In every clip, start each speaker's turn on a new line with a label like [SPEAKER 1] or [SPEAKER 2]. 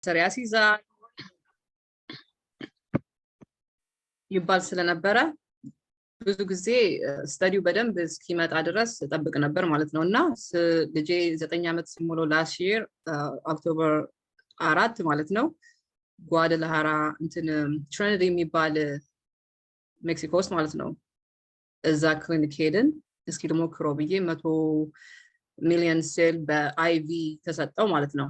[SPEAKER 1] ሰሪያሲዛ ይባል ስለነበረ ብዙ ጊዜ ስተዲው በደንብ እስኪመጣ ድረስ ጠብቅ ነበር ማለት ነው። እና ልጄ 9 ዓመት ሲሞላው ላስት ይር ኦክቶበር 4 ማለት ነው ጓደላሃራ እንትን ትሪኒቲ የሚባል ሜክሲኮ ውስጥ ማለት ነው እዛ ክሊኒክ ሄድን። እስኪ ልሞክሮ ብዬ 100 ሚሊዮን ሴል በአይቪ ተሰጠው ማለት ነው።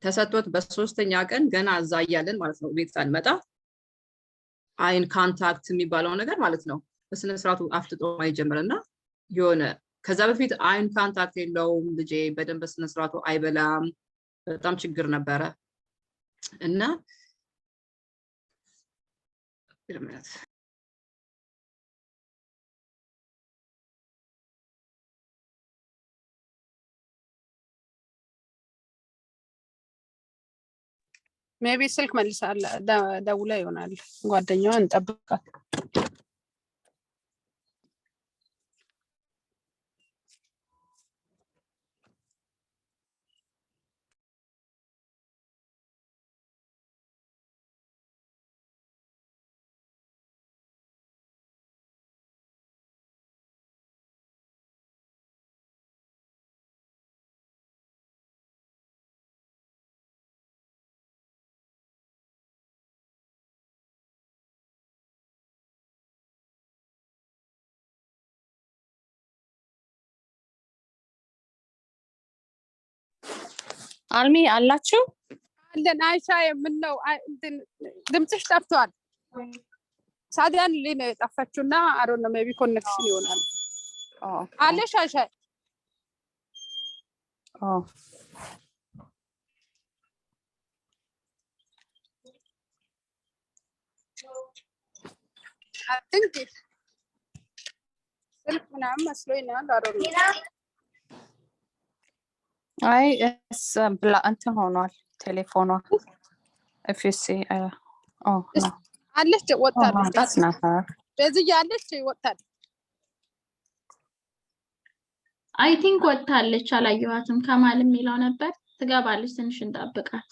[SPEAKER 1] ተሰጥቶት በሶስተኛ ቀን ገና እዛ እያለን ማለት ነው ቤት ሳንመጣ አይን ካንታክት የሚባለው ነገር ማለት ነው በስነ ስርዓቱ አፍጥጦ ማይጀምርና የሆነ ከዛ በፊት አይን ካንታክት የለውም ልጄ በደንብ በስነ ስርዓቱ አይበላም በጣም ችግር ነበረ እና
[SPEAKER 2] ሜቢ ስልክ መልሳለ ደውላ ይሆናል ጓደኛዋ እንጠብቃት። አልሚ አላችሁ አለን አይሻ ምነው ድምጽሽ ጠፍቷል። ሳዲያን ሊነ ጠፋችሁና አሮ ነው ሜቢ ኮኔክሽን ይሆናል። አለሽ አይሻ አትንኪ ስልክ ምናምን መስሎኝ ነው አሮ
[SPEAKER 3] አይ እስ ብላ እንትን ሆኗል ቴሌፎኗ if you see no
[SPEAKER 2] አለች ወጣለች
[SPEAKER 3] that's not her
[SPEAKER 2] በዚህ ያለች ወጣለች
[SPEAKER 4] አይ ቲንክ ወጣለች አላየኋትም ከማል የሚለው ነበር ትገባለች ትንሽ እንጠብቃት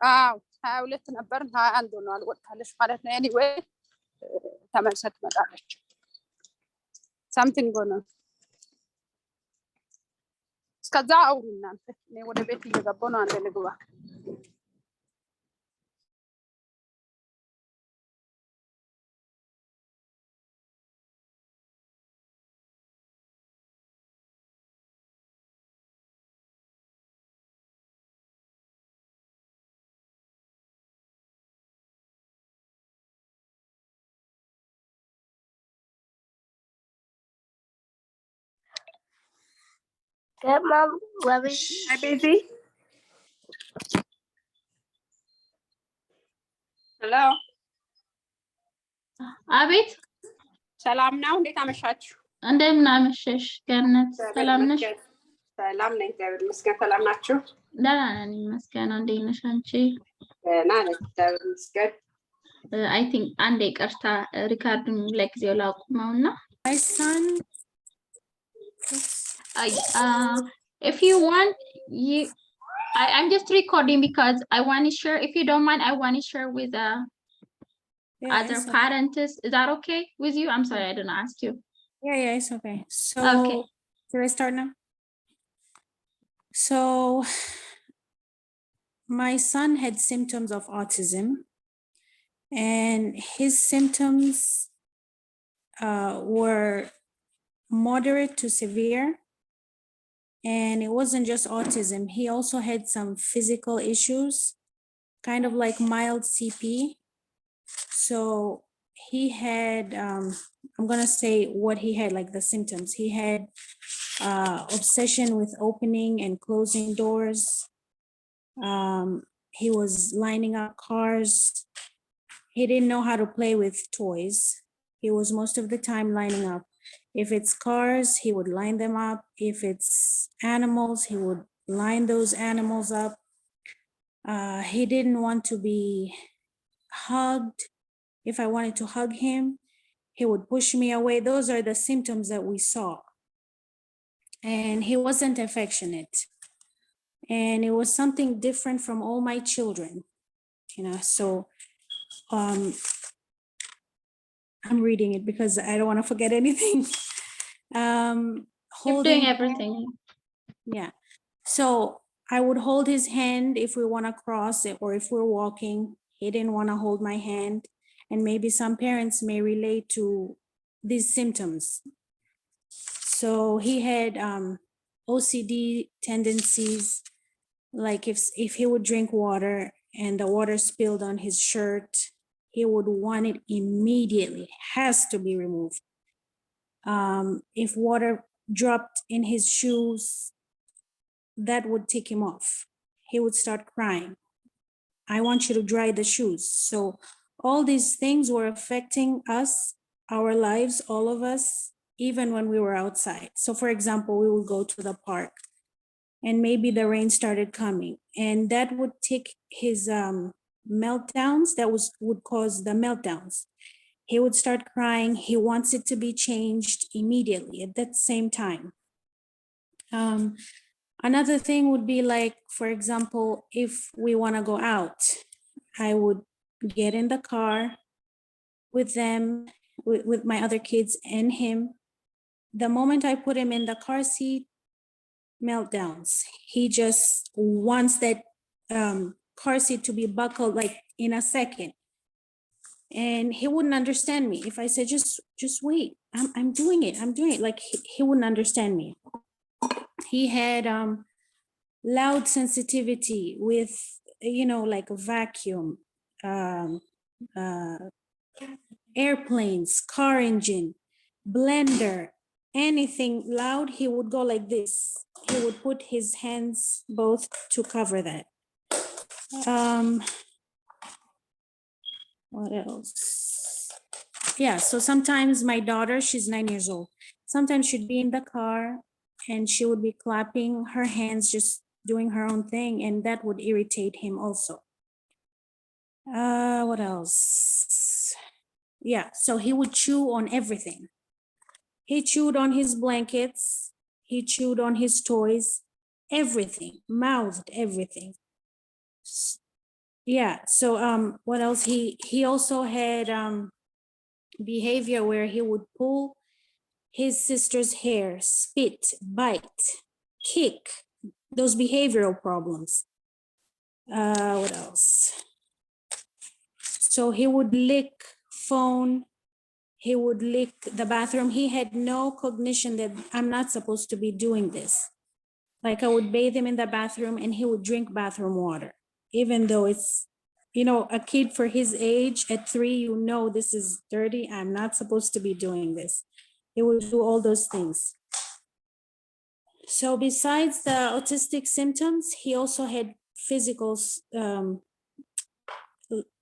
[SPEAKER 2] 22 ነበር 21 ሆኗል ወጣለች ማለት ነው anyway ተመልሳ ትመጣለች something going on እስከዛ አውሩ እናንተ እኔ ወደ ቤት እየገባሁ ነው አንተ ልግባ
[SPEAKER 5] Good mom, love you.
[SPEAKER 2] Hi baby. Hello.
[SPEAKER 4] አቤት
[SPEAKER 2] ሰላም ነው እንዴት አመሻችሁ?
[SPEAKER 4] እንደምን አመሸሽ ገነት ሰላም ነሽ?
[SPEAKER 2] ሰላም ነኝ እግዚአብሔር ይመስገን ሰላም ናችሁ?
[SPEAKER 4] ደህና ነኝ ይመስገን እንዴት ነሽ አንቺ?
[SPEAKER 2] ደህና ነኝ እግዚአብሔር ይመስገን
[SPEAKER 4] I think አንዴ ቀርታ ሪካርዱን ለጊዜው ላቁመውና
[SPEAKER 3] my son
[SPEAKER 4] if you want I'm just recording because I want to share if you don't mind I want to share with other parents is that okay with you? I'm sorry I didn't ask you.
[SPEAKER 3] Yeah it's okay so
[SPEAKER 4] okay
[SPEAKER 3] should I start now? So my son had symptoms of autism and his symptoms were moderate to severe. And it wasn't just autism. He also had some physical issues, kind of like mild CP. So he had, I'm gonna say what he had, like the symptoms. He had obsession with opening and closing doors. He was lining up cars. He didn't know how to play with toys. He was most of the time lining up. If it's cars, he would line them up. If it's animals, he would line those animals up. He didn't want to be hugged. If I wanted to hug him, he would push me away. Those are the symptoms that we saw. And he wasn't affectionate. And it was something different from all my children, you know, so I'm reading it because I don't want to forget anything.
[SPEAKER 4] Keep doing everything.
[SPEAKER 3] Yeah. So I would hold his hand if we want to cross it, or if we're walking. He didn't want to hold my hand. And maybe some parents may relate to these symptoms. So he had OCD tendencies, like if he would drink water and the water spilled on his shirt, he would want it immediately, has to be removed. If water dropped in his shoes, that would tick him off. He would start crying. I want you to dry the shoes. So all these things were affecting us, our lives, all of us, even when we were outside. So for example, we would go to the park and maybe the rain started coming, and that would tick his meltdowns. That would cause the meltdowns. He would start crying. He wants it to be changed immediately at that same time. Another thing would be like, for example, if we want to go out, I would get in the car with them, with my other kids and him. The moment I put him in the car seat, meltdowns. He just wants that car seat to be buckled like in a second. And he wouldn't understand me. If I said, just wait, I'm doing it. Like he wouldn't understand me. He had loud sensitivity with, you know, like a vacuum, airplanes, car engine, blender, anything loud, he would go like this. He would put his hands both to cover that. What else? Yeah, so sometimes my daughter, she's 9 years old. Sometimes she'd be in the car and she would be clapping her hands, just doing her own thing, and that would irritate him also. What else? Yeah, so he would chew on everything. He chewed on his blankets, he chewed on his toys, everything, mouthed everything. Yeah, so what else? He also had behavior where he would pull his sister's hair, spit, bite, kick, those behavioral problems. What else? So he would lick phone, he would lick the bathroom. He had no cognition that I'm not supposed to be doing this. Like I would bathe him in the bathroom and he would drink bathroom water, even though it's, you know, a kid for his age at 3, you know, this is dirty. I'm not supposed to be doing this. He would do all those things. So besides the autistic symptoms, he also had physical,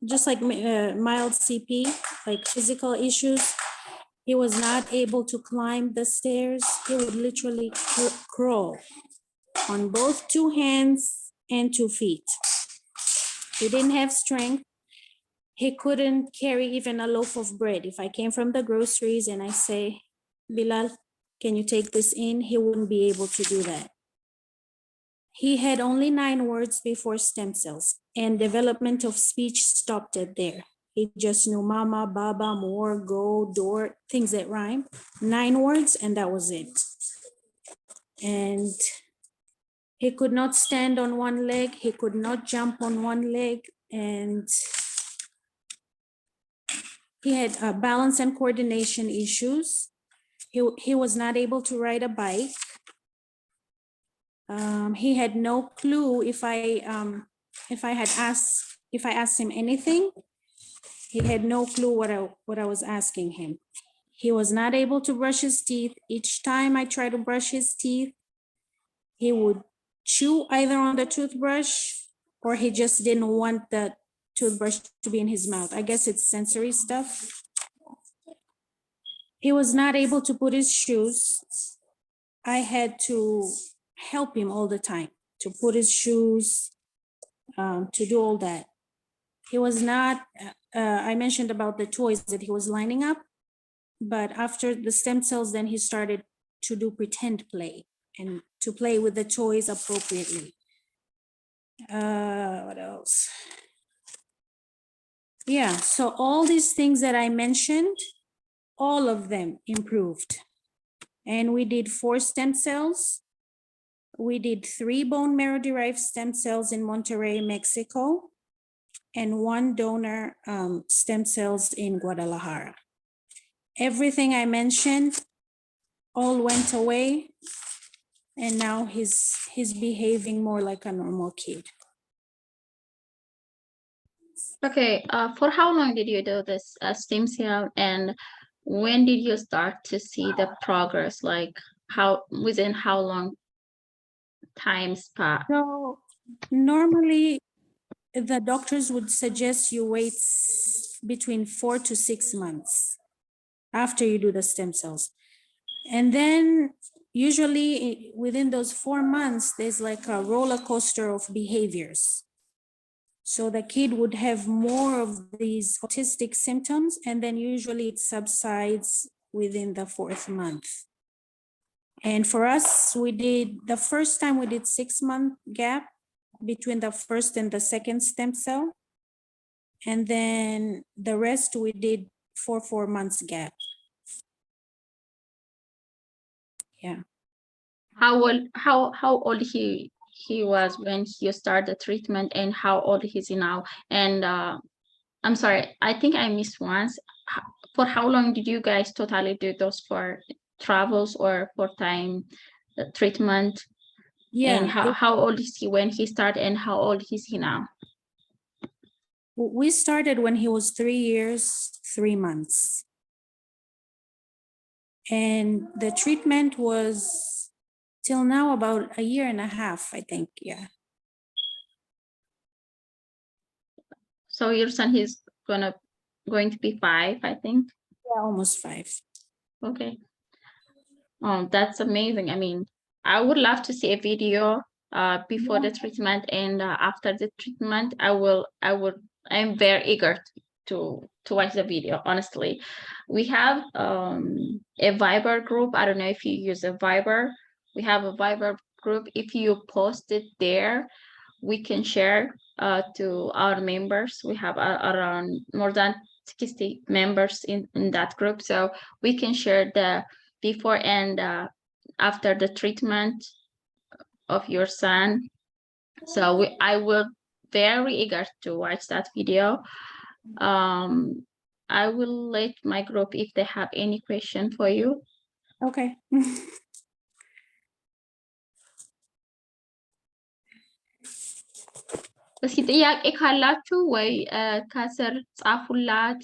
[SPEAKER 3] just like mild CP, like physical issues. He was not able to climb the stairs. He would literally crawl on both 2 hands and 2 feet. He didn't have strength. He couldn't carry even a loaf of bread. If I came from the groceries and I say, Bilal, can you take this in? He wouldn't be able to do that. He had only 9 words before stem cells, and development of speech stopped it there. He just knew mama, baba, more, go, door, things that rhyme. 9 words, and that was it. And he could not stand on one leg. He could not jump on one leg. And he had balance and coordination issues. He was not able to ride a bike. He had no clue if I asked him anything. He had no clue what I was asking him. He was not able to brush his teeth. Each time I tried to brush his teeth, he would chew either on the toothbrush or he just didn't want the toothbrush to be in his mouth. I guess it's sensory stuff. He was not able to put his shoes. I had to help him all the time to put his shoes, to do all that. He was not, I mentioned about the toys that he was lining up, but after the stem cells, then he started to do pretend play and to play with the toys appropriately. What else? Yeah, so all these things that I mentioned, all of them improved. And we did 4 stem cells. We did 3 bone marrow derived stem cells in Monterrey, Mexico, and 1 donor stem cells in Guadalajara. Everything I mentioned all went away, and now he's behaving more like a normal kid.
[SPEAKER 4] Okay, for how long did you do this stem cell, and when did you start to see the progress? Like within how long time span?
[SPEAKER 3] So normally the doctors would suggest you wait between 4 to 6 months after you do the stem cells. And then usually within those 4 months, there's like a roller coaster of behaviors. So the kid would have more of these autistic symptoms, and then usually it subsides within the 4th month. And for us, the first time we did 6-month gap between the first and the second stem cell. And then the rest we did 4 months gap. Yeah.
[SPEAKER 4] How old he was when you started the treatment, and how old is he now? And I'm sorry, I think I missed once. For how long did you guys totally do those, for travels or for time treatment?
[SPEAKER 3] Yeah.
[SPEAKER 4] And how old is he when he started, and how old is he now?
[SPEAKER 3] We started when he was 3 years, 3 months. And the treatment was till now about 1.5 years, I think. Yeah.
[SPEAKER 4] So your son, he's going to be 5, I think.
[SPEAKER 3] Yeah, almost 5.
[SPEAKER 4] Okay. Oh, that's amazing. I mean, I would love to see a video before the treatment and after the treatment. I'm very eager to watch the video, honestly. We have a Viber group. I don't know if you use a Viber. We have a Viber group. If you post it there, we can share to our members. We have around more than 60 members in that group, so we can share the before and after the treatment of your son. So I will very eager to watch that video. I will let my group if they have any question for you.
[SPEAKER 3] Okay.
[SPEAKER 4] እስኪ ጥያቄ ካላችሁ ወይ ከስር ጻፉላት።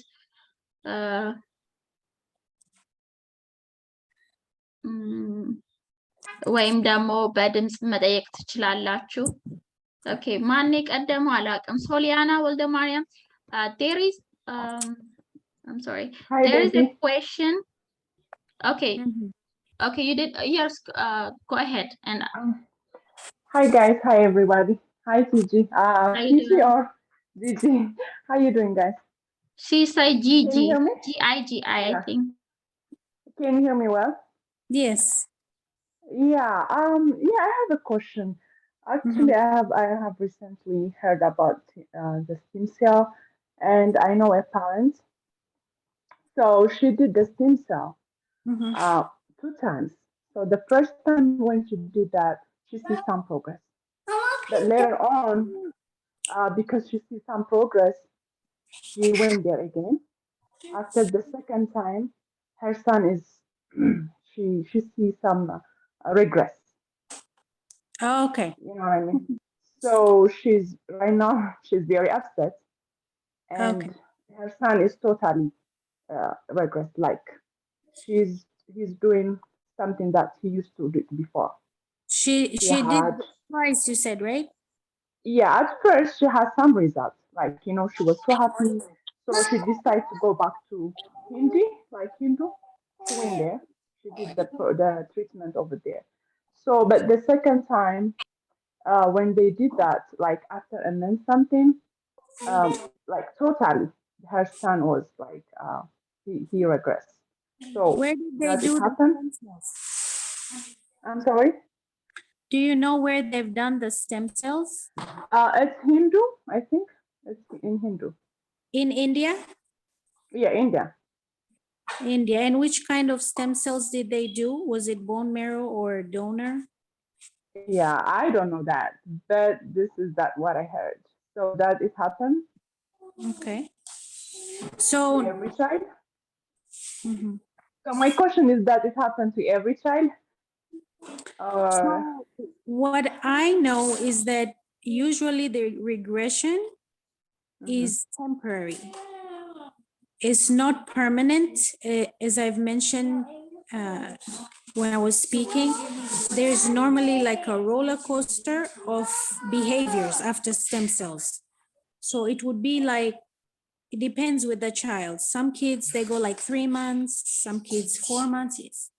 [SPEAKER 4] ወይም ደግሞ በድምጽ መጠየቅ ትችላላችሁ። ኦኬ፣ ማን የቀደመው አላውቅም። ሶሊያና ወልደ ማርያም there is I'm sorry.
[SPEAKER 6] Hi,
[SPEAKER 4] there is a
[SPEAKER 6] Daisy.
[SPEAKER 4] question. Okay. Okay, you did yours. Go ahead and
[SPEAKER 6] Hi, guys. Hi, everybody. Hi, Gigi.
[SPEAKER 4] How you
[SPEAKER 6] Gigi
[SPEAKER 4] doing?
[SPEAKER 6] or Gigi? How you doing, guys?
[SPEAKER 4] She said
[SPEAKER 6] Can you
[SPEAKER 4] Gigi.
[SPEAKER 6] hear me?
[SPEAKER 4] Gigi, I
[SPEAKER 6] Yeah.
[SPEAKER 4] think.
[SPEAKER 6] Can you hear me well?
[SPEAKER 3] Yes.
[SPEAKER 6] Yeah. Yeah, I have a question. Actually, I have recently heard about the stem cell, and I know a parent. So she did the stem cell 2 times. So the first time when she did that, she sees some progress. But later on, because she sees some progress, she went there again. After the second time, her son is she sees some regress.
[SPEAKER 3] Oh, okay.
[SPEAKER 6] You know what I mean? So she's right now she's very upset, and
[SPEAKER 3] Okay.
[SPEAKER 6] her son is totally regressed. Like he's doing something that he used to do before.
[SPEAKER 3] She
[SPEAKER 6] had-
[SPEAKER 3] did it twice, you said, right?
[SPEAKER 6] Yeah, at first she had some results. Like, she was so happy. So she decided to go back to Hindu. She went there. She did the treatment over there. So, but the second time, when they did that, like after a month something, like totally, her son was like, he regressed. So
[SPEAKER 3] Where did they
[SPEAKER 6] does
[SPEAKER 3] do
[SPEAKER 6] it
[SPEAKER 3] the
[SPEAKER 6] happen?
[SPEAKER 3] stem cells?
[SPEAKER 6] I'm sorry.
[SPEAKER 3] Do you know where they've done the stem cells?
[SPEAKER 6] It's Hindu, I think. It's in Hindu.
[SPEAKER 3] In India?
[SPEAKER 6] Yeah, India.
[SPEAKER 3] India. And which kind of stem cells did they do? Was it bone marrow or donor?
[SPEAKER 6] Yeah, I don't know that, but this is that what I heard. So that it happened
[SPEAKER 3] Okay.
[SPEAKER 6] to
[SPEAKER 3] So,
[SPEAKER 6] every child.
[SPEAKER 3] mhm.
[SPEAKER 6] So my question is that it happened to every child?
[SPEAKER 3] So what I know is that usually the regression
[SPEAKER 6] Mhm.
[SPEAKER 3] is temporary. It's not permanent. As I've mentioned when I was speaking, there's normally like a roller coaster of behaviors after stem cells. So it would be like, it depends with the child. Some kids, they go like 3 months, some kids 4 months. Yes.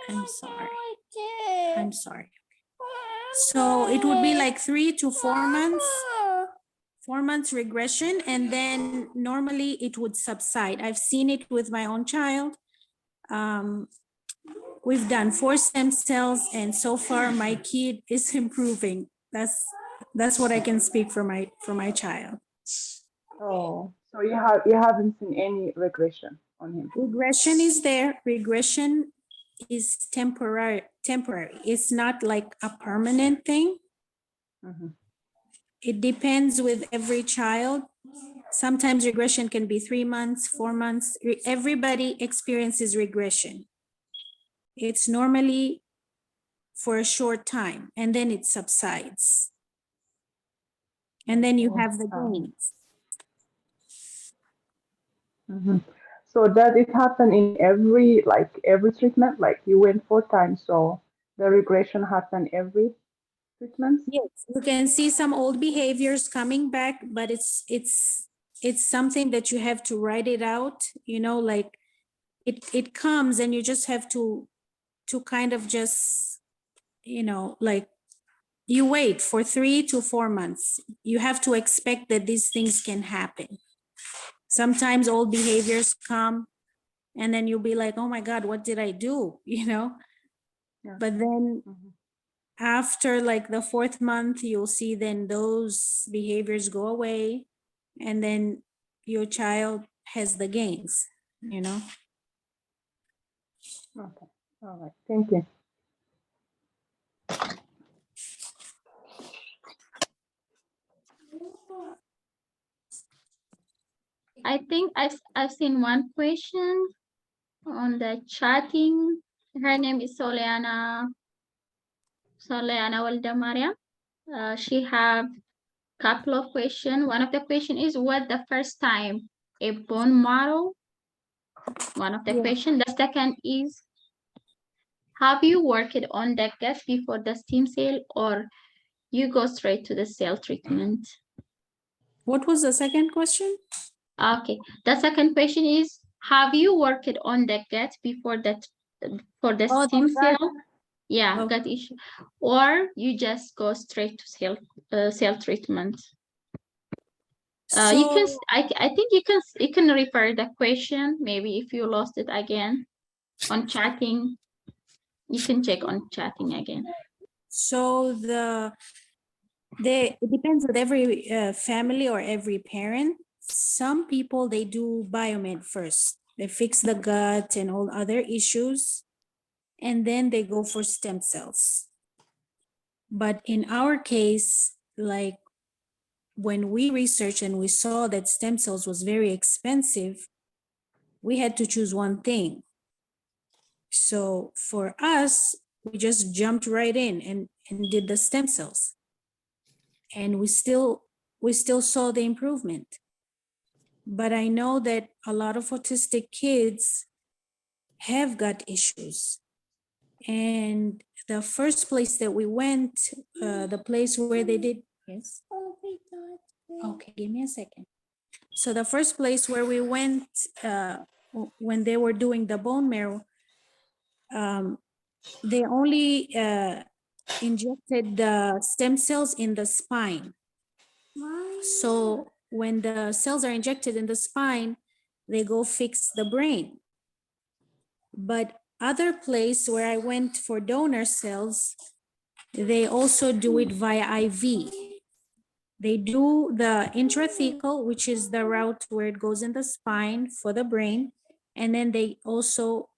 [SPEAKER 3] I'm sorry. I'm sorry. So it would be like 3 to 4 months, 4 months regression, and then normally it would subside. I've seen it with my own child. We've done 4 stem cells, and so far my kid is improving. That's what I can speak for my child.
[SPEAKER 6] Oh, so you haven't seen any regression on him.
[SPEAKER 3] Regression is there. Regression is temporary. It's not like a permanent thing.
[SPEAKER 6] Mhm.
[SPEAKER 3] It depends with every child. Sometimes regression can be 3 months, 4 months. Everybody experiences regression. It's normally for a short time, and then it subsides. And then you have the gains.
[SPEAKER 6] Mhm. So that it happened in every treatment, like you went 4 times, so the regression happened every treatment.
[SPEAKER 3] Yes, you can see some old behaviors coming back, but it's something that you have to write it out, like it comes and you just have to kind of just, like you wait for 3 to 4 months. You have to expect that these things can happen. Sometimes old behaviors come and then you'll be like, oh my God, what did I do?
[SPEAKER 6] Yeah.
[SPEAKER 3] But then
[SPEAKER 6] Mhm.
[SPEAKER 3] after like the 4th month, you'll see then those behaviors go away, and then your child has the gains,
[SPEAKER 6] Okay. All right. Thank you.
[SPEAKER 4] I think I've seen one question on the chatting. Her name is Soleana Waldemariam. She have couple of questions. One of the question is what the first time a bone marrow. One of the
[SPEAKER 3] Yeah.
[SPEAKER 4] question. The second is have you worked on the gut before the stem cell or you go straight to the cell treatment?
[SPEAKER 3] What was the second question?
[SPEAKER 4] Okay. The second question is have you worked on the gut before that for the
[SPEAKER 3] Oh,
[SPEAKER 4] stem
[SPEAKER 3] the gut.
[SPEAKER 4] cell? Yeah,
[SPEAKER 3] Okay.
[SPEAKER 4] gut issue. Or you just go straight to cell treatment. You can.
[SPEAKER 3] So
[SPEAKER 4] I think you can refer the question. Maybe if you lost it again on chatting, you can check on chatting again.
[SPEAKER 3] So it depends with every family or every parent. Some people, they do biomed first. They fix the gut and all other issues, and then they go for stem cells. But in our case, like when we researched and we saw that stem cells was very expensive, we had to choose one thing. So for us, we just jumped right in and did the stem cells. And we still saw the improvement. But I know that a lot of autistic kids have gut issues. And the first place that we went, the place where they did, yes? Okay, give me a second. So the first place where we went when they were doing the bone marrow, they only injected the stem cells in the spine. So when the cells are injected in the spine, they go fix the brain. But other place where I went for donor cells, they also do it via IV. They do the intrathecal, which is the route where it goes in the spine for the brain. And then they also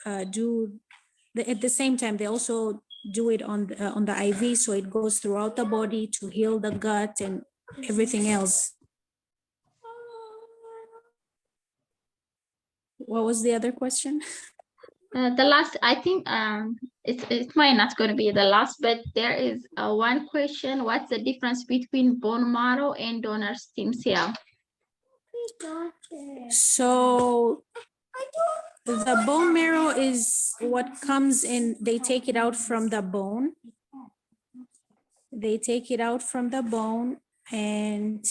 [SPEAKER 3] at the same time, they also do it on the IV, so it goes throughout the body to heal the gut and everything else. What was the other question?
[SPEAKER 4] The last, I think it might not going to be the last, but there is one question. What's the difference between bone marrow and donor stem cell?
[SPEAKER 3] So the bone marrow is what comes in, they take it out from the bone. They take it out from the bone and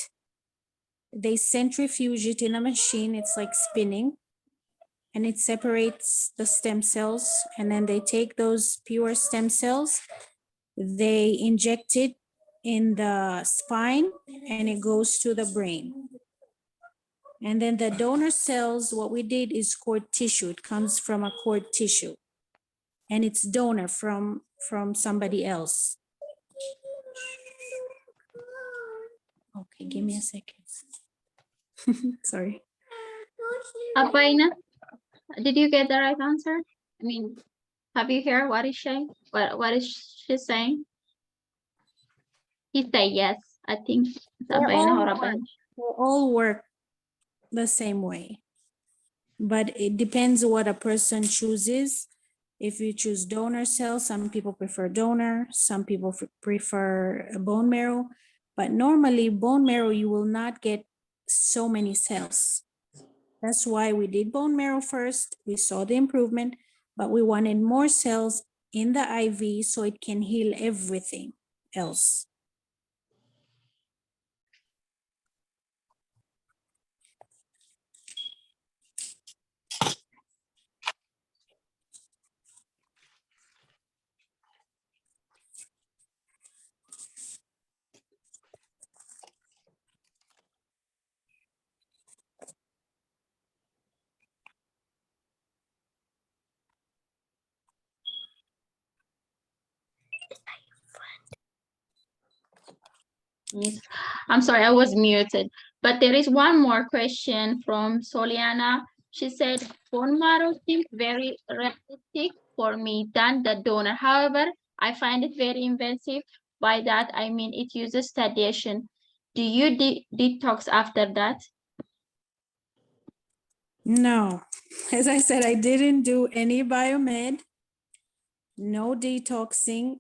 [SPEAKER 3] they centrifuge it in a machine. It's like spinning. And it separates the stem cells, and then they take those pure stem cells, they inject it in the spine, and it goes to the brain. And then the donor cells, what we did is cord tissue. It comes from a cord tissue, and it's donor from somebody else. Okay, give me a second. Sorry.
[SPEAKER 4] Abaina, did you get the right answer? I mean, have you heard what is she? What is she saying? He said yes. I think it's Abaina or Abaina.
[SPEAKER 3] They all work the same way, but it depends what a person chooses. If you choose donor cells, some people prefer donor, some people prefer a bone marrow, but normally bone marrow, you will not get so many cells. That's why we did bone marrow first. We saw the improvement, but we wanted more cells in the IV so it can heal everything else.
[SPEAKER 4] Yes. I'm sorry, I was muted. But there is one more question from Soliana. She said, bone marrow seems very realistic for me than the donor. However, I find it very invasive. By that, I mean it uses sedation. Do you detox after that?
[SPEAKER 3] No, as I said, I didn't do any biomed, no detoxing,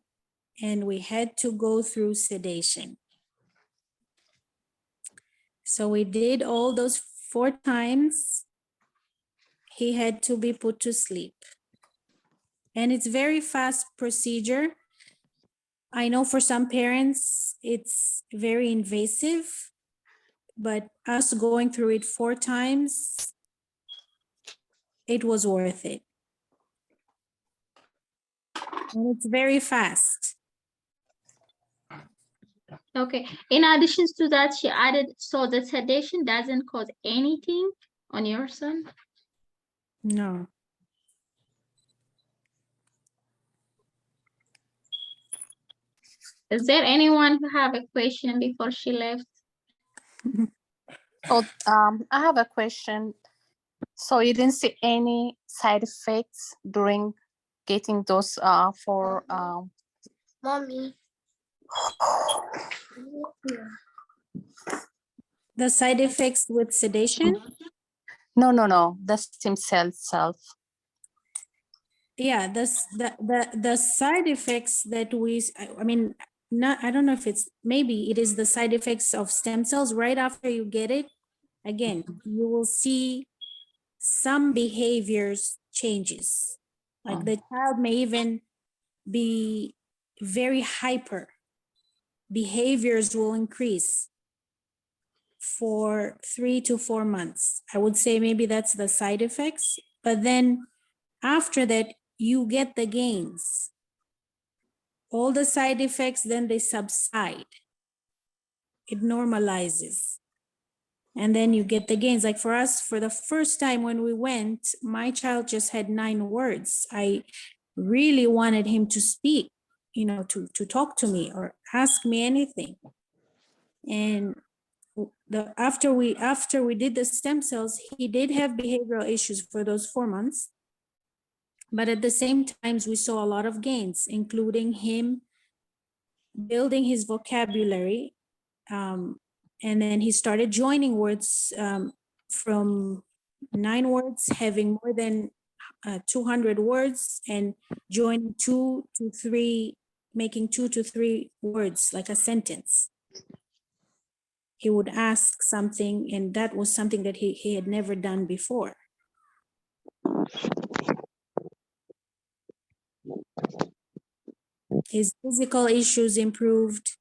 [SPEAKER 3] and we had to go through sedation. So we did all those 4 times. He had to be put to sleep. And it's very fast procedure. I know for some parents, it's very invasive, but us going through it 4 times, it was worth it. And it's very fast.
[SPEAKER 4] Okay. In addition to that, she added, so the sedation doesn't cause anything on your son?
[SPEAKER 3] No.
[SPEAKER 4] Is there anyone who have a question before she left?
[SPEAKER 2] So I have a question. So you didn't see any side effects during getting those for
[SPEAKER 5] Mommy.
[SPEAKER 3] The side effects with sedation?
[SPEAKER 2] no, the stem cell itself.
[SPEAKER 3] Yeah, the side effects that I mean, I don't know if it's, maybe it is the side effects of stem cells right after you get it. Again, you will see some behaviors changes. Like the child may even be very hyper. Behaviors will increase for 3 to 4 months. I would say maybe that's the side effects, but then after that, you get the gains. All the side effects, then they subside. It normalizes. And then you get the gains. Like for us, for the first time when we went, my child just had 9 words. I really wanted him to speak, you know, to talk to me or ask me anything. And after we did the stem cells, he did have behavioral issues for those 4 months. But at the same time, we saw a lot of gains, including him building his vocabulary. And then he started joining words from 9 words, having more than 200 words, and joining 2 to 3, making 2 to 3 words, like a sentence. He would ask something, and that was something that he had never done before. His physical issues improved,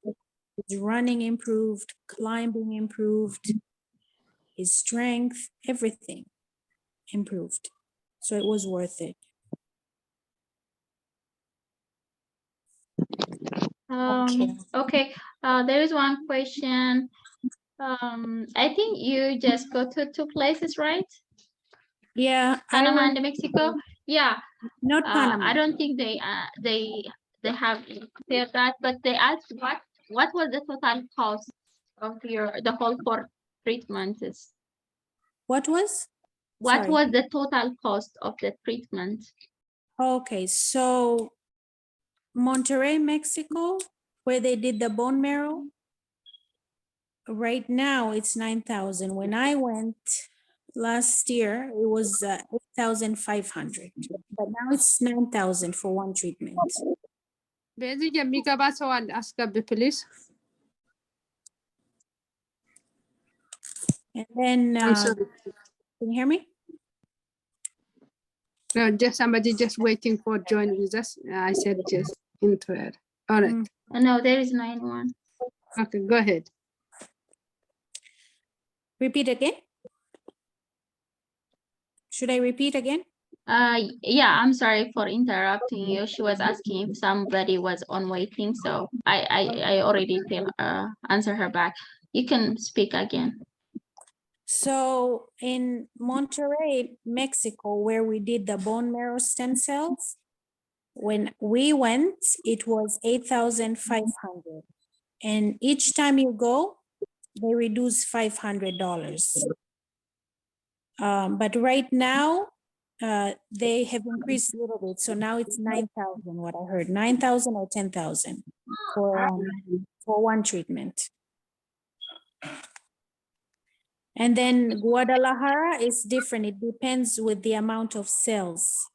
[SPEAKER 3] his running improved, climbing improved, his strength, everything improved. So it was worth it.
[SPEAKER 4] Okay, there is one question. I think you just go to 2 places, right?
[SPEAKER 3] Yeah,
[SPEAKER 4] Panama and Mexico. Yeah,
[SPEAKER 3] not Panama.
[SPEAKER 4] I don't think they have said that, but they asked what was the total cost of the whole 4 treatments?
[SPEAKER 3] What was?
[SPEAKER 4] What
[SPEAKER 3] Sorry.
[SPEAKER 4] was the total cost of the treatment?
[SPEAKER 3] Okay, so Monterrey, Mexico, where they did the bone marrow, right now it's 9,000. When I went last year, it was 8,500, but now it's 9,000 for 1 treatment.
[SPEAKER 2] Bezi jamika baso and ask please.
[SPEAKER 3] And then,
[SPEAKER 2] I'm sorry.
[SPEAKER 3] can you hear me?
[SPEAKER 2] No, just somebody just waiting for join with us. I said just into it. All right.
[SPEAKER 4] No, there is 9 1.
[SPEAKER 2] Okay, go ahead.
[SPEAKER 3] Repeat again? Should I repeat again?
[SPEAKER 4] Yeah, I'm sorry for interrupting you. She was asking if somebody was on waiting, so I already answer her back. You can speak again.
[SPEAKER 3] So in Monterrey, Mexico, where we did the bone marrow stem cells, when we went, it was 8,500. And each time you go, they reduce $500. But right now, they have increased a little bit. So now it's 9,000, what I heard, 9,000 or 10,000 for 1 treatment. And then Guadalajara is different. It depends with the amount of cells.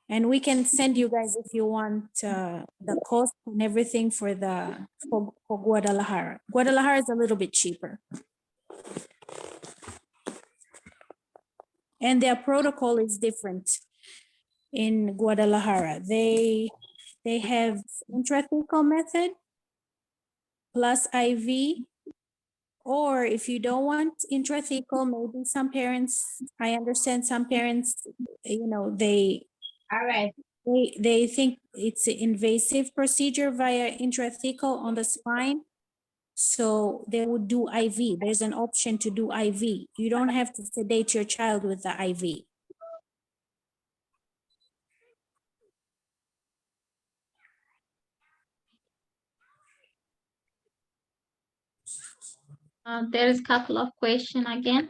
[SPEAKER 3] And we can send you guys if you want the cost and everything for Guadalajara. Guadalajara is a little bit cheaper. And their protocol is different in Guadalajara. They have intrathecal method plus IV, or if you don't want intrathecal, maybe some parents, I understand some parents, you know, they think it's an invasive procedure via intrathecal on the spine. So they would do IV. There's an option to do IV. You don't have to sedate your child with the IV.
[SPEAKER 4] There is a couple of questions again.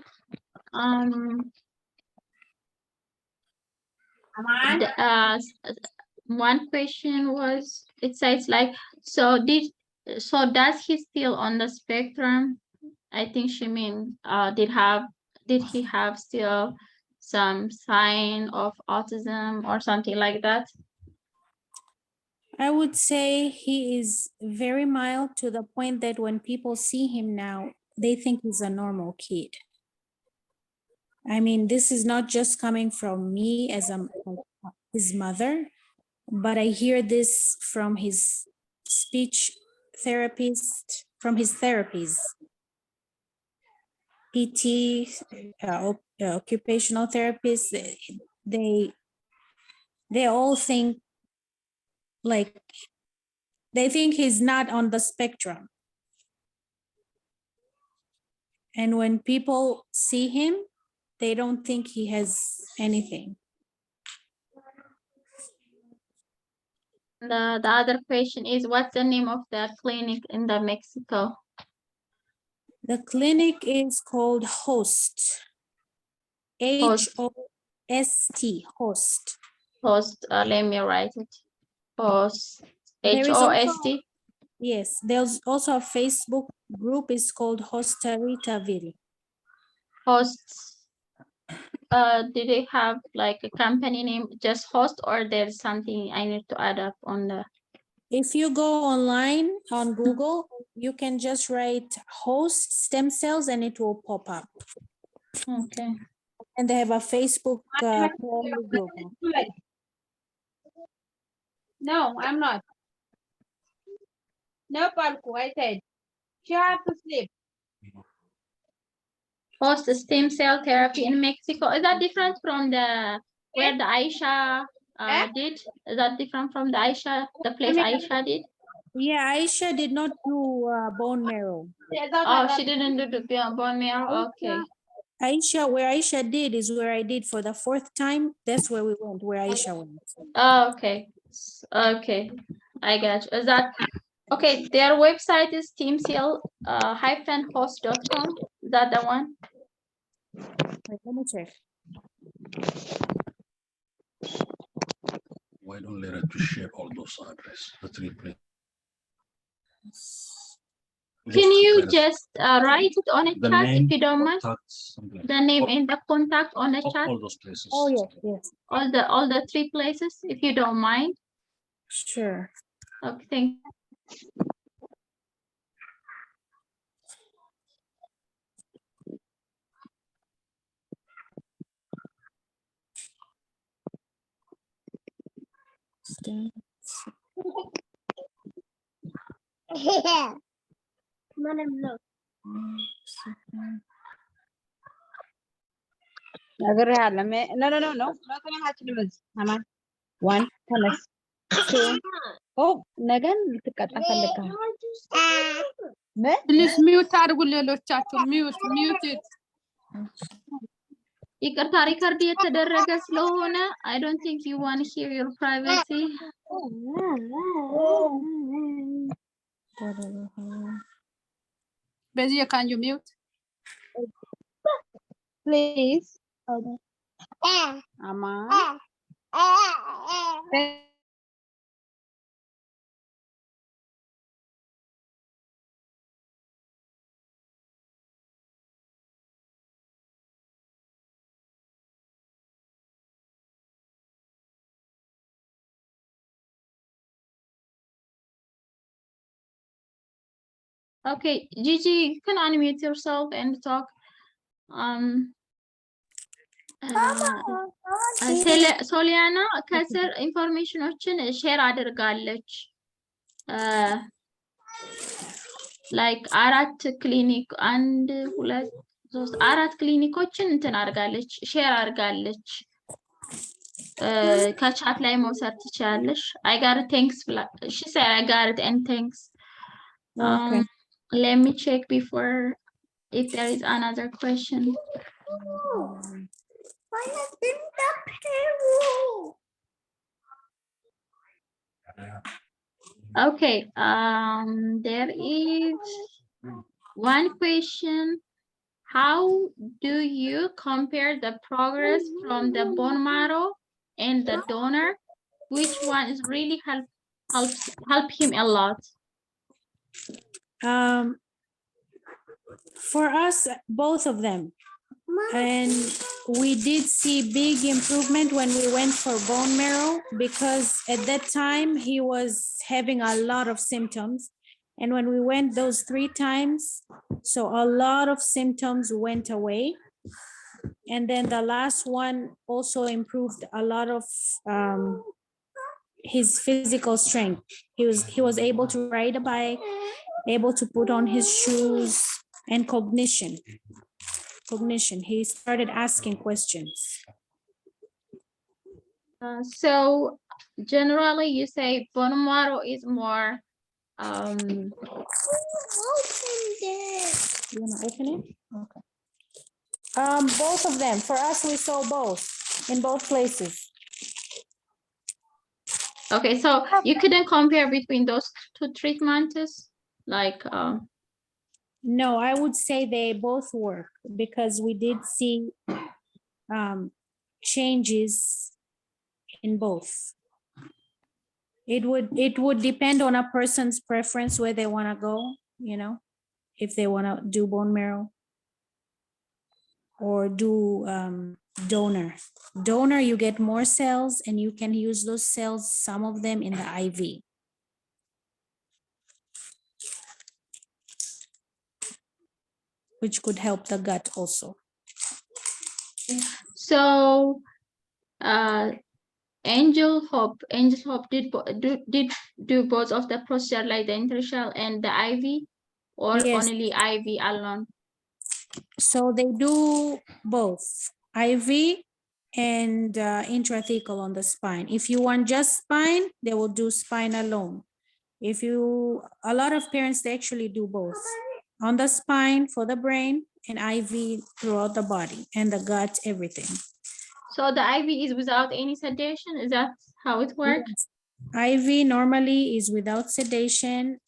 [SPEAKER 4] One question was, it says like, so does he still on the spectrum? I think she mean, did he have still some sign of autism or something like that?
[SPEAKER 3] I would say he is very mild to the point that when people see him now, they think he's a normal kid. I mean, this is not just coming from me as his mother, but I hear this from his speech therapist, from his therapies, PT, occupational therapists. They all think like, they think he's not on the spectrum. And when people see him, they don't think he has anything.
[SPEAKER 4] The other question is, what's the name of the clinic in the Mexico?
[SPEAKER 3] The clinic is called Host. H-O-S-T, Host.
[SPEAKER 4] Host, let me write it. Host,
[SPEAKER 3] There is also-
[SPEAKER 4] H-O-S-T.
[SPEAKER 3] Yes, there's also a Facebook group. It's called Hostaritaville.
[SPEAKER 4] Hosts. Do they have like a company name, just Host, or there's something I need to add up on the?
[SPEAKER 3] If you go online on Google, you can just write Host stem cells and it will pop up.
[SPEAKER 4] Okay.
[SPEAKER 3] And they have a Facebook family group.
[SPEAKER 7] No, I'm not. No, Palku, I said. You have to sleep.
[SPEAKER 4] Host stem cell therapy in Mexico. Is that different from the where the Aisha did? Is that different from the Aisha, the place Aisha did?
[SPEAKER 3] Yeah, Aisha did not do bone marrow.
[SPEAKER 4] Oh, she didn't do the bone marrow. Okay.
[SPEAKER 3] Aisha, where Aisha did is where I did for the 4th time. That's where we went, where Aisha went.
[SPEAKER 4] Oh, okay. Okay. I got you. Is that okay? Their website is teamcell-host.com. Is that the one?
[SPEAKER 3] Wait, let me check.
[SPEAKER 8] Why don't let her to share all those addresses, the 3 places?
[SPEAKER 4] Can you just write it on a
[SPEAKER 8] The
[SPEAKER 4] chat
[SPEAKER 8] name,
[SPEAKER 4] if you don't mind?
[SPEAKER 8] contacts, something like
[SPEAKER 4] The name
[SPEAKER 8] that.
[SPEAKER 4] and the contact on the chat.
[SPEAKER 8] All those places.
[SPEAKER 3] Oh, yes, yes.
[SPEAKER 4] All the 3 places, if you don't mind.
[SPEAKER 3] Sure.
[SPEAKER 4] Okay, thank
[SPEAKER 7] ነግሬሃለሁ። No, no, no, no. አትልም እዚህ። አማን ዋን ተነስ። ኦ ነገን ልትቀጣ ፈልገሃል። ምን?
[SPEAKER 2] ፕሊዝ ሚውት አድርጉ ሌሎቻችሁ። ሚውት
[SPEAKER 4] ይቅርታ ሪከርድ የተደረገ ስለሆነ I don't think you want to hear your privacy.
[SPEAKER 2] በዚህ can you mute?
[SPEAKER 7] Please. አማን
[SPEAKER 4] Okay, Gigi, you can unmute yourself and talk. ሶሊያና ከስር ኢንፎርሜሽኖችን ሼር አድርጋለች። ላይክ 4 ክሊኒክ 1 2 3 4 ክሊኒኮችን እንትን አድርጋለች፣ ሼር አድርጋለች። ከቻት ላይ መውሰድ ትችላለሽ። I got it, thanks. She said I got it and thanks.
[SPEAKER 3] Okay.
[SPEAKER 4] Let me check before if there is another question. Okay, there is one question. How do you compare the progress from the bone marrow and the donor? Which one is really help him a lot?
[SPEAKER 3] For us, both of them. And we did see big improvement when we went for bone marrow, because at that time he was having a lot of symptoms. And when we went those 3 times, so a lot of symptoms went away. And then the last one also improved a lot of his physical strength. He was able to ride a bike, able to put on his shoes, and cognition. He started asking questions.
[SPEAKER 4] So generally you say bone marrow is more
[SPEAKER 3] You wanna open it? Okay. Both of them. For us, we saw both in both places.
[SPEAKER 4] Okay, so you couldn't compare between those two treatments, like
[SPEAKER 3] No, I would say they both work because we did see changes in both. It would depend on a person's preference where they want to go, you know, if they want to do bone marrow or do donor. Donor, you get more cells and you can use those cells, some of them in the IV. Which could help the gut also.
[SPEAKER 4] so. Angel Hope did do both of the procedure, like the intershell and the IV, or
[SPEAKER 3] Yes.
[SPEAKER 4] only IV alone?
[SPEAKER 3] So they do both IV and intrathecal on the spine. If you want just spine, they will do spine alone. A lot of parents, they actually do both on the spine for the brain and IV throughout the body and the gut, everything.
[SPEAKER 4] So the IV is without any sedation? Is that how it works?
[SPEAKER 3] Yes. IV normally is without sedation.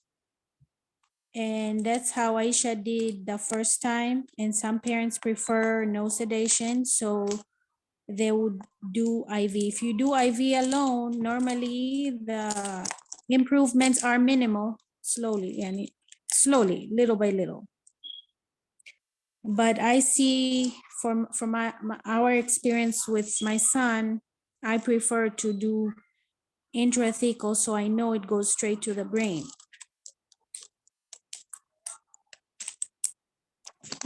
[SPEAKER 3] And that's how Aisha did the first time. And some parents prefer no sedation, so they would do IV. If you do IV alone, normally the improvements are minimal, slowly, little by little. But I see from our experience with my son, I prefer to do intrathecal, so I know it goes straight to the brain.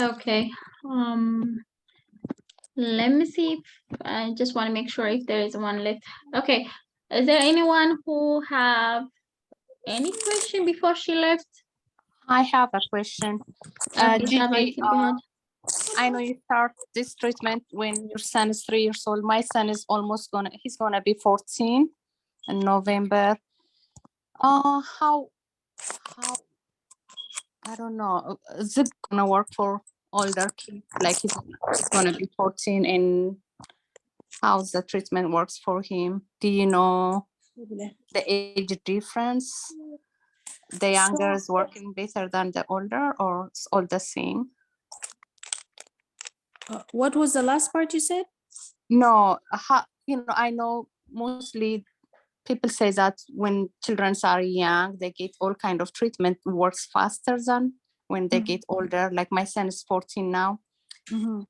[SPEAKER 4] Okay. Let me see if I just want to make sure if there is one left. Okay. Is there anyone who have any question before she left?
[SPEAKER 2] I have a question.
[SPEAKER 4] Okay,
[SPEAKER 2] Gigi,
[SPEAKER 4] Shaba, you can go ahead.
[SPEAKER 2] I know you start this treatment when your son is 3 years old. My son is he's gonna be 14 in November. How, I don't know, is it gonna work for older kids? Like he's gonna be 14, and how's the treatment works for him? Do you know the age difference? The younger is working better than the older, or it's all the same?
[SPEAKER 3] What was the last part you said?
[SPEAKER 2] No, I know mostly people say that when children are young, they get all kind of treatment works faster than when they get older. Like my son is 14 now. Do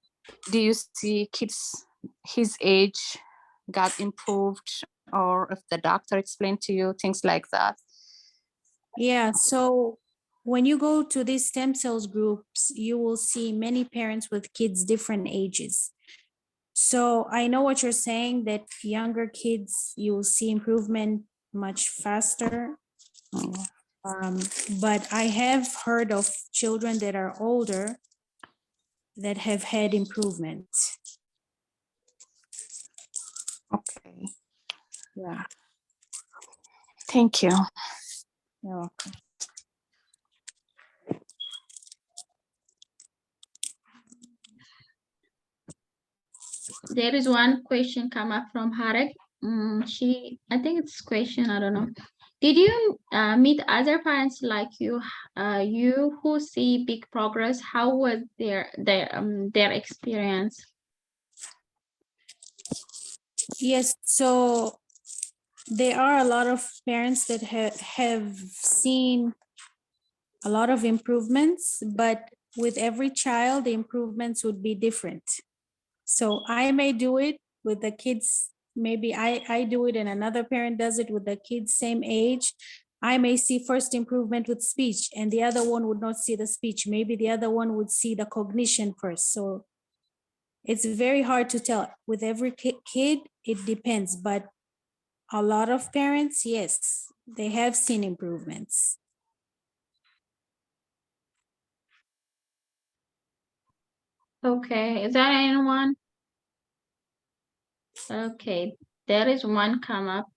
[SPEAKER 2] you see kids his age got improved, or if the doctor explained to you things like that?
[SPEAKER 3] Yeah, so when you go to these stem cells groups, you will see many parents with kids different ages. So I know what you're saying, that younger kids, you will see improvement much faster. But I have heard of children that are older that have had improvement.
[SPEAKER 2] Okay.
[SPEAKER 3] Yeah.
[SPEAKER 2] Thank you.
[SPEAKER 3] You're welcome.
[SPEAKER 4] There is one question come up from Harek. I think it's question, I don't know. Did you meet other parents like you who see big progress? How was their experience?
[SPEAKER 3] Yes, so there are a lot of parents that have seen a lot of improvements, but with every child, the improvements would be different. So I may do it with the kids, maybe I do it and another parent does it with the kids same age. I may see first improvement with speech and the other one would not see the speech. Maybe the other one would see the cognition first. So it's very hard to tell. With every kid, it depends, but a lot of parents, yes, they have seen improvements.
[SPEAKER 4] Okay, is there anyone? Okay, there is one come up.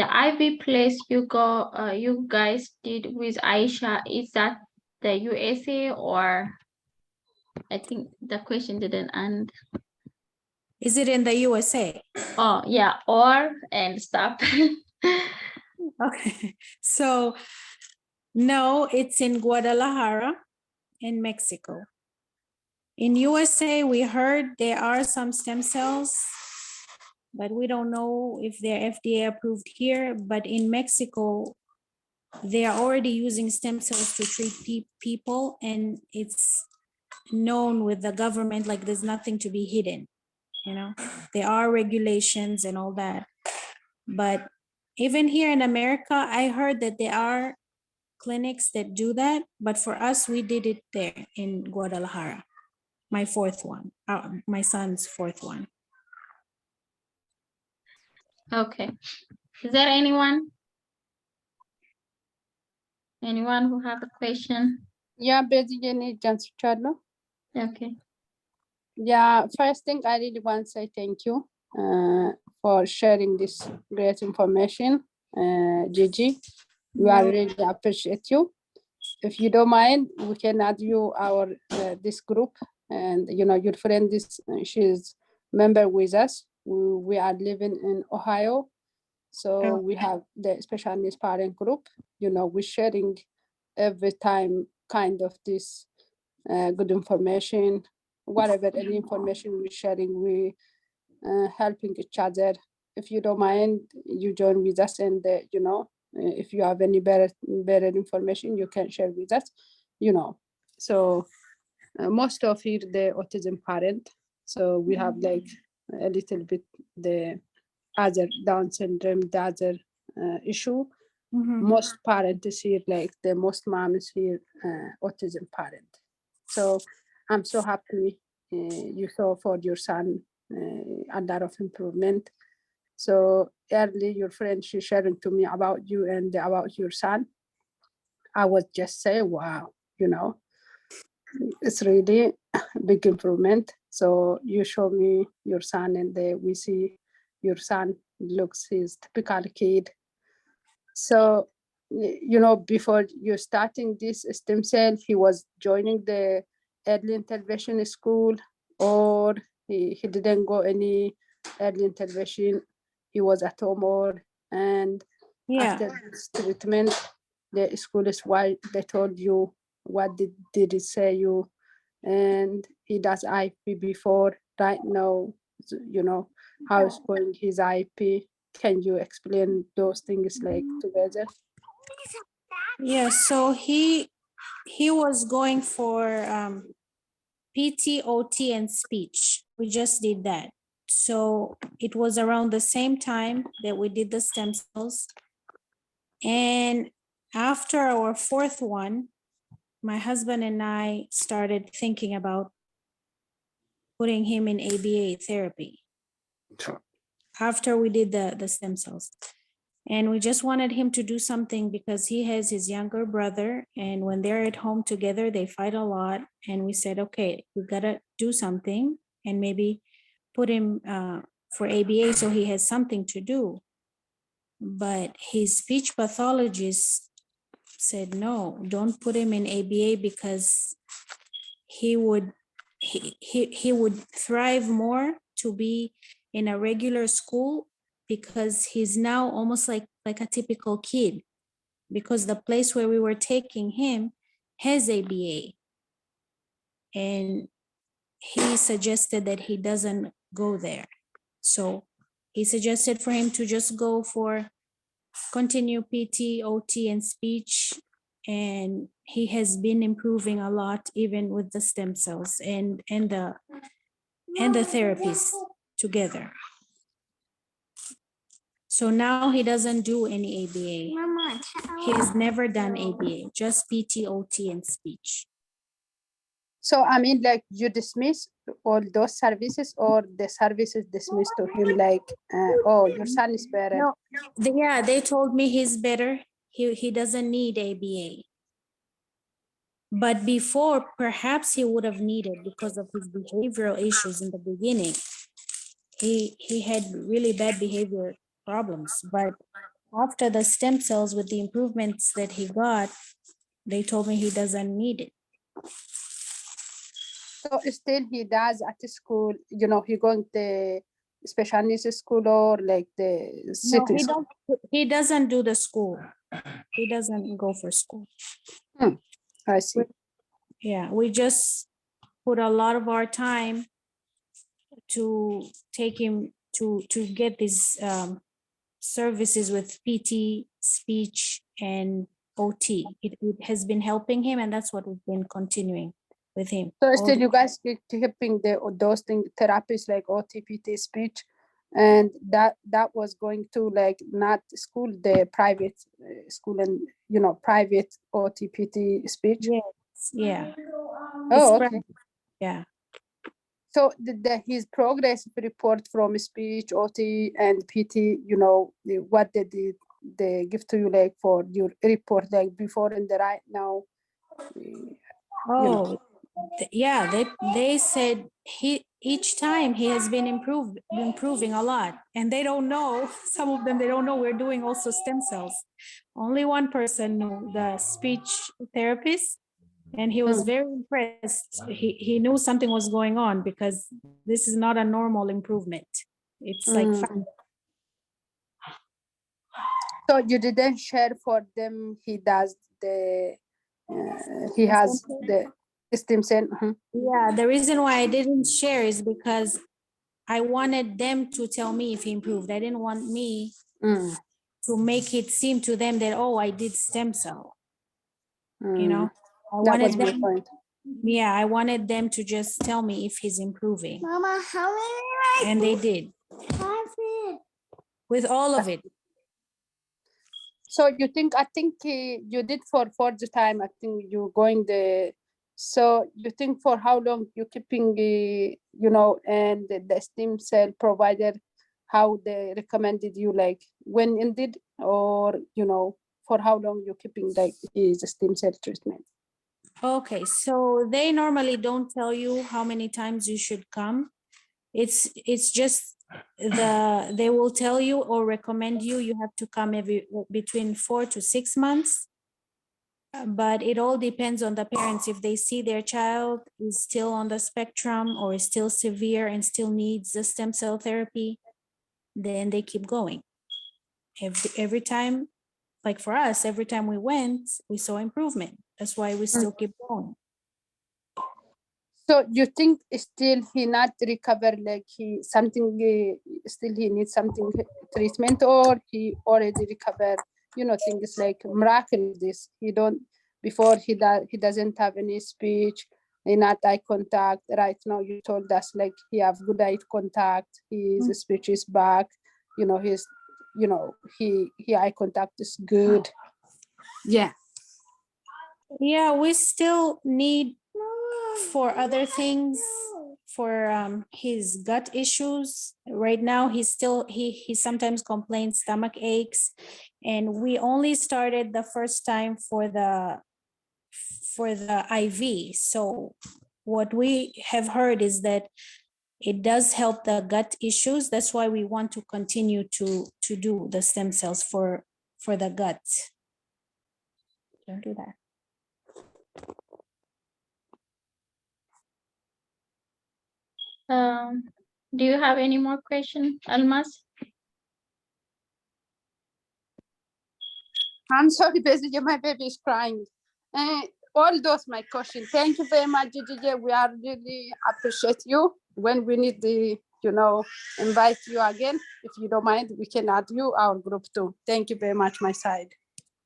[SPEAKER 4] the IV place you guys did with Aisha, is that the USA or I think the question didn't end.
[SPEAKER 3] Is it in the USA?
[SPEAKER 4] Oh yeah, or and stop.
[SPEAKER 3] Okay, so no, it's in Guadalajara in Mexico. In USA, we heard there are some stem cells, but we don't know if they're FDA approved here. But in Mexico, they are already using stem cells to treat people, and it's known with the government, like there's nothing to be hidden, you know? There are regulations and all that. But even here in America, I heard that there are clinics that do that, but for us, we did it there in Guadalajara. My fourth one, my son's fourth one.
[SPEAKER 4] Okay. Is there anyone? Anyone who have a question?
[SPEAKER 7] Yeah, basically, just Charlo.
[SPEAKER 4] Okay.
[SPEAKER 7] Yeah, first thing I really want to say thank you for sharing this great information, Gigi. We are really appreciate you. If you don't mind, we can add you our this group, and you know your friend is she's member with us. We are living in Ohio, so we have the special needs parent group. You know, we're sharing every time kind of this good information, whatever any information we're sharing, we helping each other. If you don't mind, you join with us, and you know, if you have any better information, you can share with us. You know, so most of you the autism parent, so we have like a little bit the other Down syndrome, the other issue. Most parents here, like the most moms here, autism parent. So I'm so happy you saw for your son a lot of improvement. So early, your friend, she sharing to me about you and about your son. I was just say, wow, you know, it's really big improvement. So you show me your son, and we see your son looks his typical kid. So, you know, before you starting this stem cell, he was joining the early intervention school, or he didn't go any early intervention. He was at home, or and after this treatment, the school is why they told you what did it say you, and he does IP before right now. You know how is going his IP. Can you explain those things like together?
[SPEAKER 3] Yeah, so he was going for PT, OT, and speech. We just did that. So it was around the same time that we did the stem cells. And after our fourth one, my husband and I started thinking about putting him in ABA therapy after we did the stem cells. And we just wanted him to do something because he has his younger brother, and when they're at home together, they fight a lot. And we said, okay, we gotta do something and maybe put him for ABA so he has something to do. But his speech pathologist said, no, don't put him in ABA because he would thrive more to be in a regular school, because he's now almost like a typical kid, because the place where we were taking him has ABA. And he suggested that he doesn't go there. So he suggested for him to just go for continue PT, OT, and speech. And he has been improving a lot, even with the stem cells and the therapies together. So now he doesn't do any ABA. He has never done ABA, just PT, OT, and speech.
[SPEAKER 7] So I mean, like you dismiss all those services, or the services dismissed to him, like, oh, your son is better.
[SPEAKER 3] No, yeah, they told me he's better. He doesn't need ABA. But before, perhaps he would have needed, because of his behavioral issues in the beginning. He had really bad behavior problems, but after the stem cells with the improvements that he got, they told me he doesn't need it.
[SPEAKER 7] So still he does at the school, you know, he going to special needs school or like the
[SPEAKER 3] No,
[SPEAKER 7] city
[SPEAKER 3] he
[SPEAKER 7] school?
[SPEAKER 3] he doesn't do the school. He doesn't go for school.
[SPEAKER 7] I see.
[SPEAKER 3] Yeah, we just put a lot of our time to take him to get these services with PT, speech, and OT. It has been helping him, and that's what we've been continuing with him.
[SPEAKER 7] So
[SPEAKER 3] all
[SPEAKER 7] still
[SPEAKER 3] the-
[SPEAKER 7] you guys keeping those things, therapies like OTPT speech, and that was going to like not school, the private school, and you know, private OTPT speech.
[SPEAKER 3] Yes, yeah.
[SPEAKER 7] Oh,
[SPEAKER 3] It's
[SPEAKER 7] okay.
[SPEAKER 3] private. Yeah.
[SPEAKER 7] So his progress report from speech, OT, and PT, you know, what did they give to you like for your report like before and the right now?
[SPEAKER 3] Oh, yeah. They said each time he has been improving a lot, and they don't know. Some of them, they don't know we're doing also stem cells. Only one person knew, the speech therapist, and he was very impressed. He knew something was going on because this is not a normal improvement. It's like
[SPEAKER 7] So you didn't share for them. He does the he has the stem cell.
[SPEAKER 3] Yeah, the reason why I didn't share is because I wanted them to tell me if he improved. I didn't want me to make it seem to them that, oh, I did stem cell. You know, I
[SPEAKER 7] That
[SPEAKER 3] wanted
[SPEAKER 7] was my
[SPEAKER 3] them,
[SPEAKER 7] point.
[SPEAKER 3] yeah, I wanted them to just tell me if he's improving.
[SPEAKER 5] Mama, how many?
[SPEAKER 3] And they did with all of it.
[SPEAKER 7] So you think, I think you did for the time, I think you're going the, so you think for how long you keeping, you know, and the stem cell provider, how they recommended you, like when ended, or, you know, for how long you keeping like his stem cell treatment?
[SPEAKER 3] Okay, so they normally don't tell you how many times you should come. It's just they will tell you or recommend you have to come between 4 to 6 months. But it all depends on the parents. If they see their child is still on the spectrum or is still severe and still needs the stem cell therapy, then they keep going. Every time, like for us, every time we went, we saw improvement. That's why we still keep going.
[SPEAKER 7] So you think still he not recover, like he something, still he needs something treatment, or he already recovered, you know, things like miracle this, he don't, before he doesn't have any speech, not eye contact. Right now you told us like he have good eye contact, his speech is back, you know, his, you know, he eye contact is good.
[SPEAKER 2] Yeah.
[SPEAKER 3] Yeah, we still need for other things, for his gut issues. Right now, he sometimes complains stomach aches, and we only started the first time for the IV. So what we have heard is that it does help the gut issues. That's why we want to continue to do the stem cells for the gut. Don't do that.
[SPEAKER 4] Do you have any more questions, Almas?
[SPEAKER 7] I'm sorry, basically, my baby is crying. All those my questions. Thank you very much, Gigi. We are really appreciate you. When we need the, you know, invite you again, if you don't mind, we can add you our group too. Thank you very much, my side.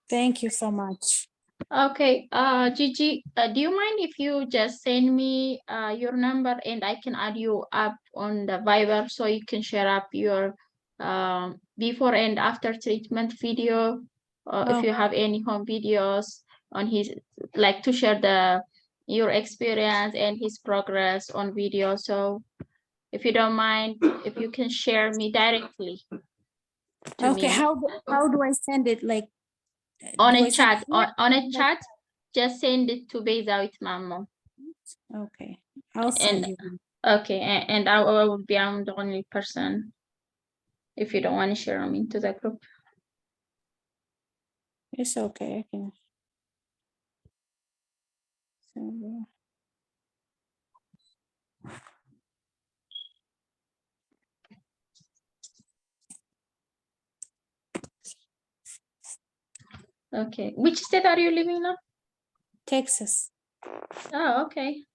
[SPEAKER 3] Thank you so much.
[SPEAKER 4] Okay, Gigi, do you mind if you just send me your number and I can add you up on the Viber so you can share up your before and after treatment video, if you have any home videos on his, like to share your experience and his progress on video. So if you don't mind, if you can share me directly to
[SPEAKER 3] Okay,
[SPEAKER 4] me.
[SPEAKER 3] how do I send it? Like
[SPEAKER 4] On
[SPEAKER 3] do
[SPEAKER 4] a
[SPEAKER 3] I send
[SPEAKER 4] chat,
[SPEAKER 3] it here?
[SPEAKER 4] on a chat, just send it to Beza with Mamo.
[SPEAKER 3] Okay, I'll send you.
[SPEAKER 4] Okay, and I will be, I'm the only person if you don't want to share them into the group.
[SPEAKER 3] It's okay. I can. So,
[SPEAKER 4] Okay. Which state are you living now?
[SPEAKER 3] Texas.
[SPEAKER 4] Oh, okay.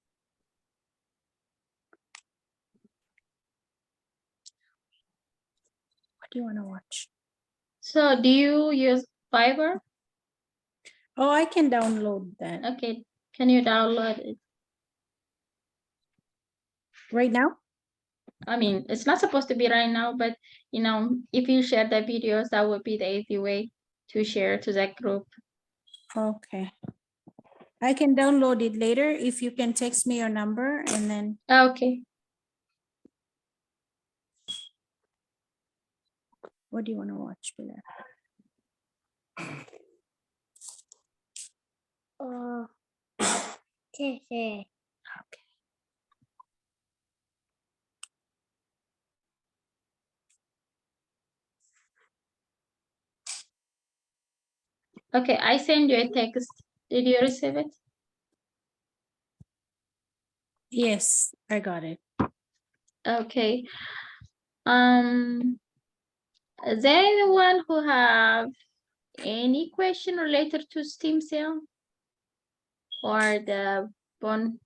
[SPEAKER 3] What do you want to watch?
[SPEAKER 4] So do you use Fiverr?
[SPEAKER 3] Oh, I can download that
[SPEAKER 4] Okay. Can you download it?
[SPEAKER 3] right now.
[SPEAKER 4] I mean, it's not supposed to be right now, but you know, if you share the videos, that would be the easy way to share to that group.
[SPEAKER 3] Okay. I can download it later if you can text me your number and then.
[SPEAKER 4] Okay.
[SPEAKER 3] What do you want to watch, Bilal?
[SPEAKER 5] Okay.
[SPEAKER 4] Okay, I send you a text. Did you receive it?
[SPEAKER 3] Yes, I got it.
[SPEAKER 4] Okay. Is there anyone who have any question related to stem cell or the bone?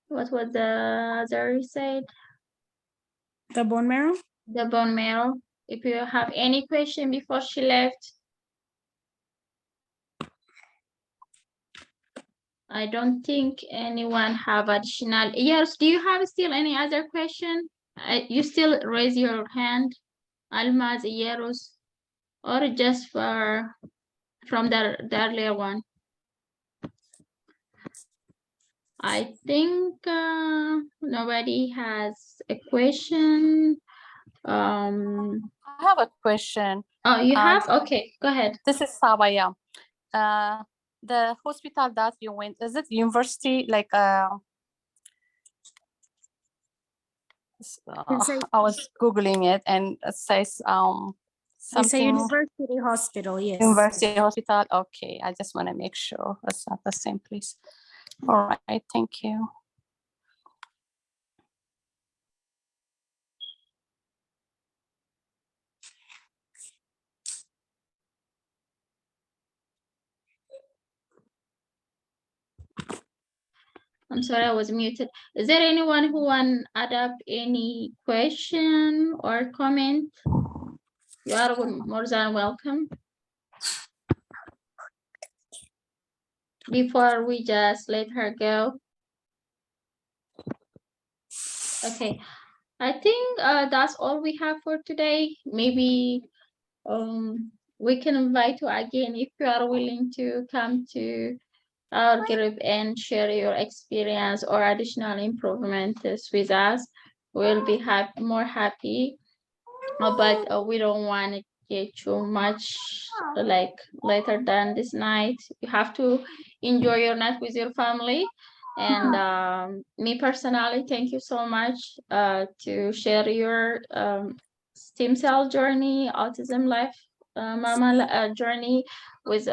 [SPEAKER 4] What was the other you said?
[SPEAKER 3] The bone marrow?
[SPEAKER 4] The bone marrow. If you have any question before she left. I don't think anyone have additional. Yes, do you have still any other question? You still raise your hand, Almaz, Yeros, or just from the earlier one? I think nobody has a question.
[SPEAKER 2] I have a question.
[SPEAKER 4] Oh, you have? Okay, go ahead.
[SPEAKER 2] This is Sabaya. The hospital that you went, is it university? Like, I was Googling it and it says
[SPEAKER 3] It's a
[SPEAKER 2] something.
[SPEAKER 3] university hospital, yes.
[SPEAKER 2] University hospital. Okay, I just want to make sure it's not the same place. All right, thank you.
[SPEAKER 4] I'm sorry, I was muted. Is there anyone who want to add up any question or comment? You are more than welcome. Before we just let her go. Okay, I think that's all we have for today. Maybe we can invite you again if you are willing to come to our group and share your experience or additional improvements with us. We'll be more happy, but we don't want to get too much like later than this night. You have to enjoy your night with your family. And me personally, thank you so much to share your stem cell journey, autism life, mama journey with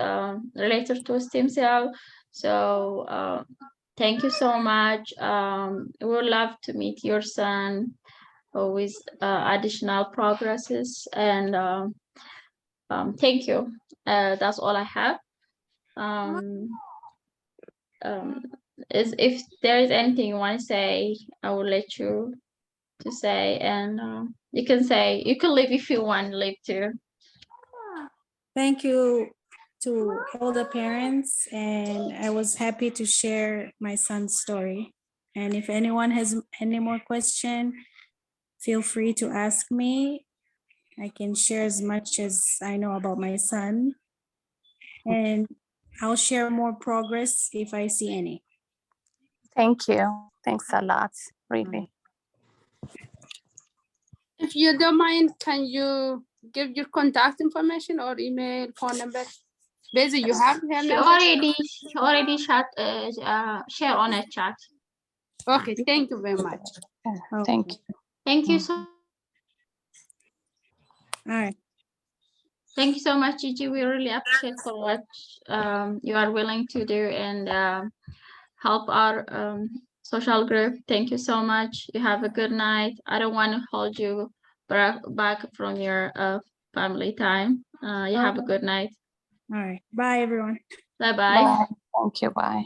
[SPEAKER 4] related to stem cell. So thank you so much. We would love to meet your son with additional progresses, and thank you. That's all I have. If there is anything you want to say, I will let you to say, and you can leave if you want to leave too.
[SPEAKER 3] Thank you to all the parents, and I was happy to share my son's story. And if anyone has any more question, feel free to ask me. I can share as much as I know about my son, and I'll share more progress if I see any.
[SPEAKER 2] Thank you. Thanks a lot, really.
[SPEAKER 7] If you don't mind, can you give your contact information or email, phone number? Basically, you have her
[SPEAKER 4] She
[SPEAKER 7] number?
[SPEAKER 4] already share on a chat.
[SPEAKER 7] Okay, thank you very much.
[SPEAKER 2] Thank you.
[SPEAKER 4] Thank you so.
[SPEAKER 3] All right.
[SPEAKER 4] Thank you so much, Gigi. We really appreciate for what you are willing to do and help our social group. Thank you so much. You have a good night. I don't want to hold you back from your family time. You have a good night.
[SPEAKER 3] All right. Bye, everyone.
[SPEAKER 4] Bye-bye.
[SPEAKER 2] Bye. Thank you. Bye.